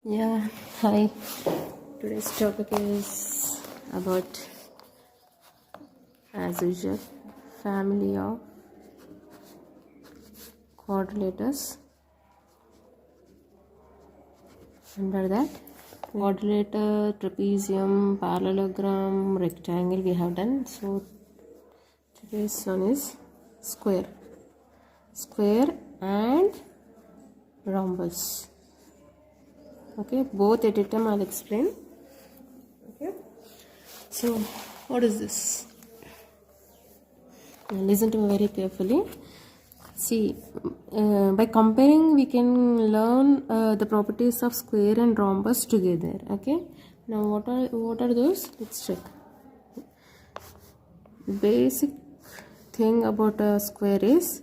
Yeah, hi. Today's topic is about, as usual, family of quadrilaters. Under that, quadrilater, trapezium, parallelogram, rectangle we have done. So today's one is square, and rhombus. Okay, both at a time I'll explain. Okay, so what is this? Now listen to me very carefully. See, by comparing we can learn the properties of square and rhombus together. Okay, now what are those? Let's check. Basic thing about a square is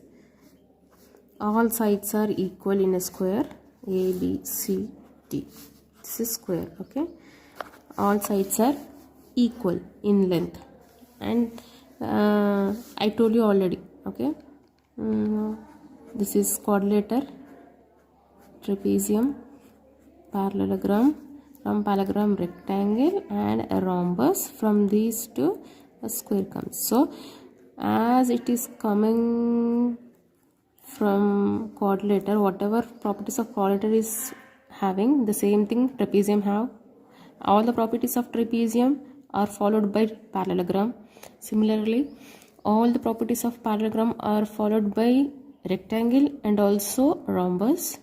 all sides are equal in a square. A, B, C, D. This is square. Okay, all sides are equal in length, and I told you already. Okay, this is quadrilateral, trapezium, parallelogram, from parallelogram rectangle, and a rhombus. From these two a square comes. So as it is coming from quadrilateral, whatever properties of quadrilateral is having, the same thing trapezium have. All the properties of trapezium are followed by parallelogram. Similarly, all the properties of parallelogram are followed by rectangle and also rhombus.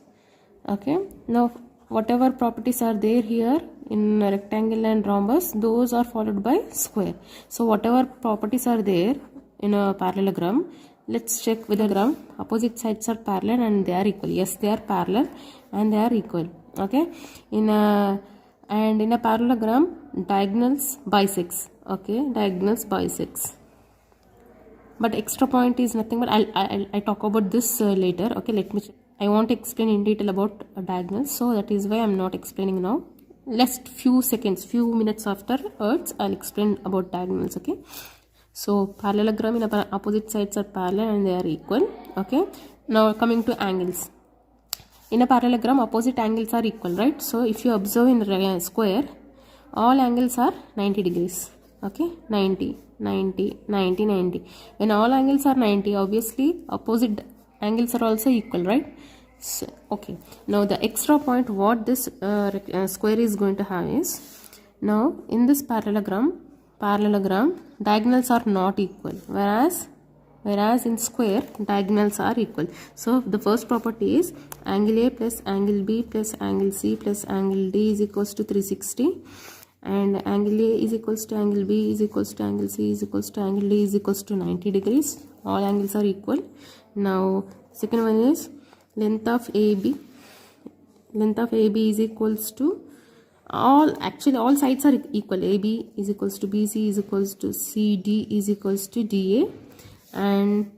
Okay, now whatever properties are there here in rectangle and rhombus, those are followed by square. So whatever properties are there in a parallelogram, let's check with the gram. Opposite sides are parallel and they are equal. Yes, they are parallel and they are equal. Okay, in a parallelogram, diagonals bisects. Okay, diagonals bisects. But extra point is nothing but I'll talk about this later. Okay, let me check. I want to explain in detail about diagonals, so that is why I'm not explaining now. Last few minutes afterwards I'll explain about diagonals. Okay, so parallelogram in opposite sides are parallel and they are equal. Okay, now coming to angles. In a parallelogram, opposite angles are equal, right? So if you observe in a square, all angles are 90 degrees. Okay, 90, 90, 90, 90. When all angles are 90, obviously opposite angles are also equal, right? So, okay, now the extra point what this square is going to have is, now in this parallelogram diagonals are not equal, whereas in square diagonals are equal. So the first property is angle A plus angle B plus angle C plus angle D is equals to 360, and angle A is equals to angle B is equals to angle C is equals to angle D is equals to 90 degrees. All angles are equal. Now second one is length of AB is equals to all sides are equal. AB is equals to BC is equals to CD is equals to DA, and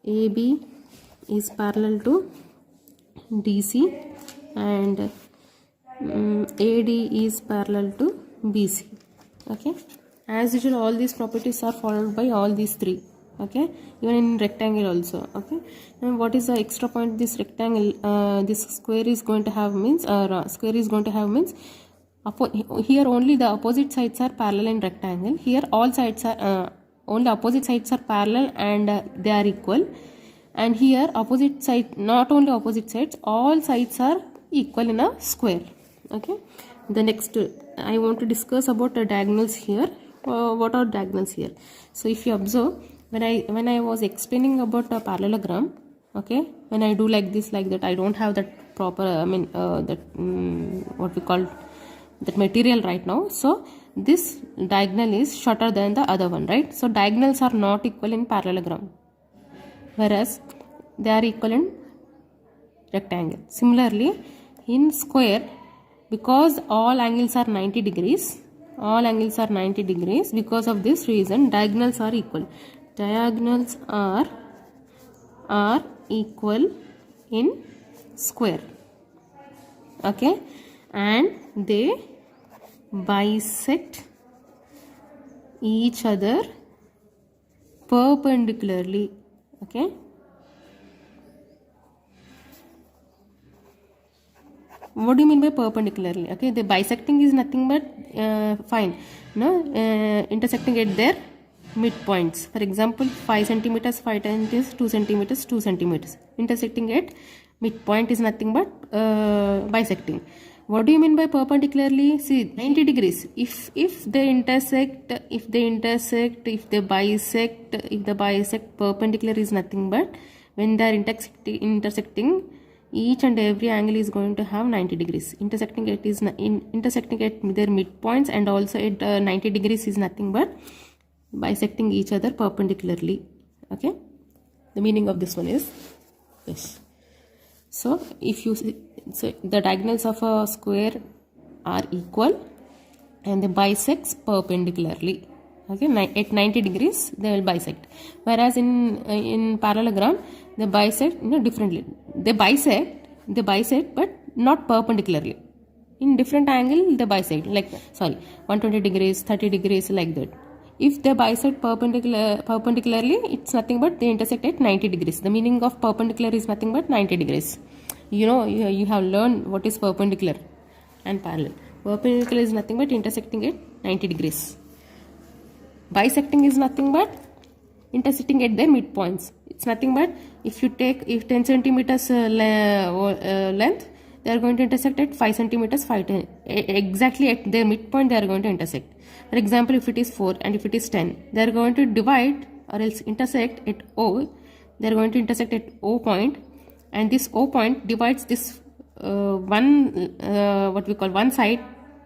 AB is parallel to DC, and AD is parallel to BC. Okay, as usual all these properties are followed by all these three. Okay, even in rectangle also. Okay, and what is the extra point this rectangle this square is going to have means here only the opposite sides are parallel in rectangle. Here all sides are only opposite sides are parallel and they are equal, and here opposite side, not only opposite sides, all sides are equal in a square. Okay, the next I want to discuss about the diagonals here. What are diagonals here? So if you observe, when I was explaining about a parallelogram, okay, when I do like this, like that, I don't have that proper what we call that material right now. So this diagonal is shorter than the other one, right? So diagonals are not equal in parallelogram, whereas they are equal in rectangle. Similarly, in square, because all angles are 90 degrees, because of this reason diagonals are equal. Diagonals are equal in square. Okay, and they bisect each other perpendicularly. Okay, what do you mean by perpendicularly? Okay, the bisecting is nothing but fine, intersecting at their midpoints. For example, 5 centimeters, 5 centimeters, 2 centimeters, 2 centimeters. Intersecting at midpoint is nothing but bisecting. What do you mean by perpendicularly? See, 90 degrees. If they intersect, if the bisect, perpendicular is nothing but when they are intersecting, each and every angle is going to have 90 degrees. Intersecting at their midpoints, and also at 90 degrees is nothing but bisecting each other perpendicularly. Okay, the meaning of this one is this. So if you see, so the diagonals of a square are equal and they bisects perpendicularly. Okay, at 90 degrees they will bisect. Whereas in parallelogram they bisect differently. They bisect but not perpendicularly. In different angle they bisect, like 120 degrees, 30 degrees, like that. If they bisect perpendicularly, it's nothing but they intersect at 90 degrees. The meaning of perpendicular is nothing but 90 degrees. You have learned what is perpendicular and parallel. Perpendicular is nothing but intersecting at 90 degrees. Bisecting is nothing but intersecting at their midpoints. It's nothing but if 10 centimeters length, they are going to intersect at 5 centimeters, exactly at their midpoint they are going to intersect. For example, if it is 4 and if it is 10, they are going to divide or else intersect at O. They are going to intersect at O point, and this O point divides this one side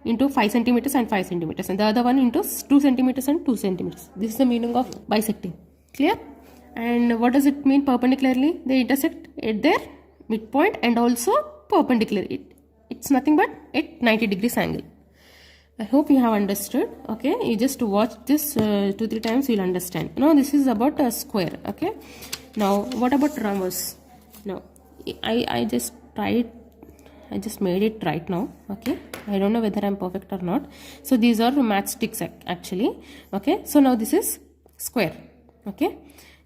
into 5 centimeters and 5 centimeters, and the other one into 2 centimeters and 2 centimeters. This is the meaning of bisecting. Clear? And what does it mean perpendicularly? They intersect at their midpoint and also perpendicular. It's nothing but at 90 degrees angle. I hope you have understood. Okay, you just watch this 2-3 times, you'll understand. Now this is about a square. Okay, now what about rhombus? Now I just made it right now. Okay, I don't know whether I'm perfect or not. So these are matchsticks actually. Okay, so now this is square. Okay,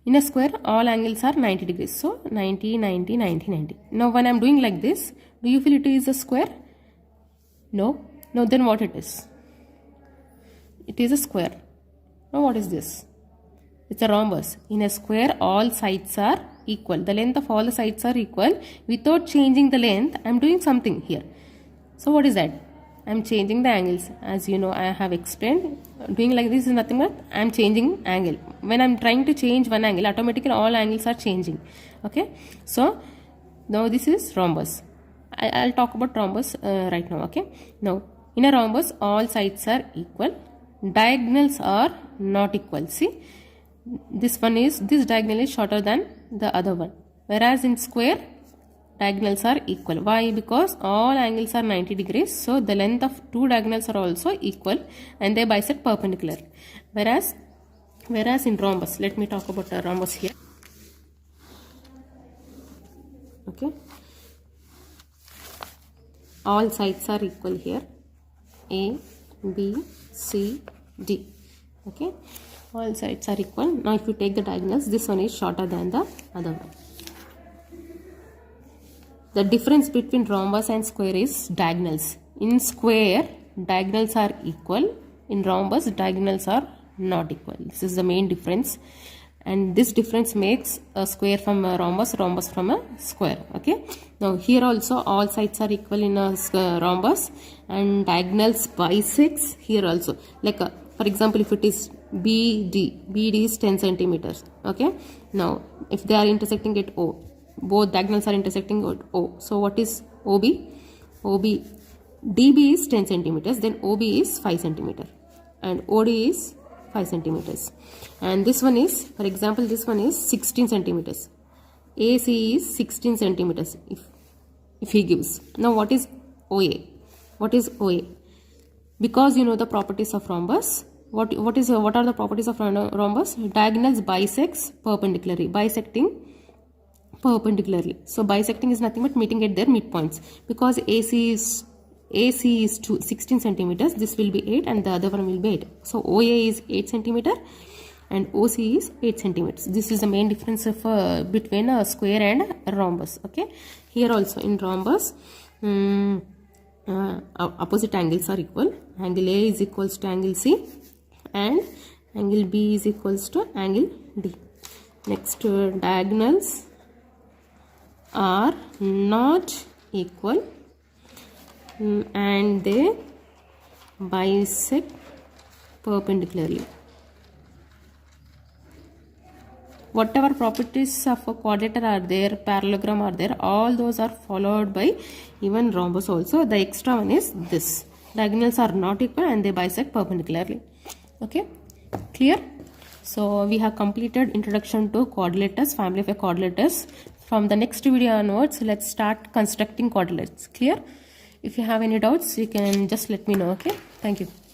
in a square all angles are 90 degrees. So 90, 90, 90, 90. Now when I'm doing like this, do you feel it is a square? No. Now then what it is? It is a square. Now what is this? It's a rhombus. In a square all sides are equal. The length of all the sides are equal. Without changing the length, I'm doing something here. So what is that? I'm changing the angles. As you know, I have explained. Doing like this is nothing but I'm changing angle. When I'm trying to change one angle, automatically all angles are changing. Okay. So now this is rhombus. I'll talk about rhombus right now. Okay. Now in a rhombus, all sides are equal. Diagonals are not equal. See, this diagonal is shorter than the other one. Whereas in square, diagonals are equal. Why? Because all angles are 90 degrees. So the length of two diagonals are also equal and they bisect perpendicular. Whereas in rhombus, let me talk about a rhombus here. Okay. All sides are equal here. A, B, C, D. Okay. All sides are equal. Now if you take the diagonals, this one is shorter than the other one. The difference between rhombus and square is diagonals. In square, diagonals are equal. In rhombus, diagonals are not equal. This is the main difference. And this difference makes a square from a rhombus from a square. Okay. Now here also all sides are equal in a rhombus and diagonals bisects here also. Like for example, if it is BD is 10 centimeters. Okay. Now if they are intersecting at O, both diagonals are intersecting at O. So what is OB? DB is 10 centimeters. Then OB is 5 centimeters. And OD is 5 centimeters. And this one is, for example, this one is 16 centimeters. AC is 16 centimeters if he gives. Now what is OA? What is OA? Because you know the properties of rhombus. What are the properties of rhombus? Diagonals bisects perpendicularly. Bisecting perpendicularly. So bisecting is nothing but meeting at their midpoints. Because AC is 16 centimeters, this will be 8 and the other one will be 8. So OA is 8 centimeter and OC is 8 centimeters. This is the main difference of between a square and a rhombus. Okay. Here also in rhombus, opposite angles are equal. Angle A is equals to angle C and angle B is equals to angle D. Next, diagonals are not equal and they bisect perpendicularly. Whatever properties of a quadrilateral are there, parallelogram are there, all those are followed by even rhombus also. The extra one is this. Diagonals are not equal and they bisect perpendicularly. Okay, clear? So we have completed introduction to quadrilaters, family of quadrilaters. From the next video onwards, let's start constructing quadrilaterals. Clear? If you have any doubts, you can just let me know. Okay, thank you.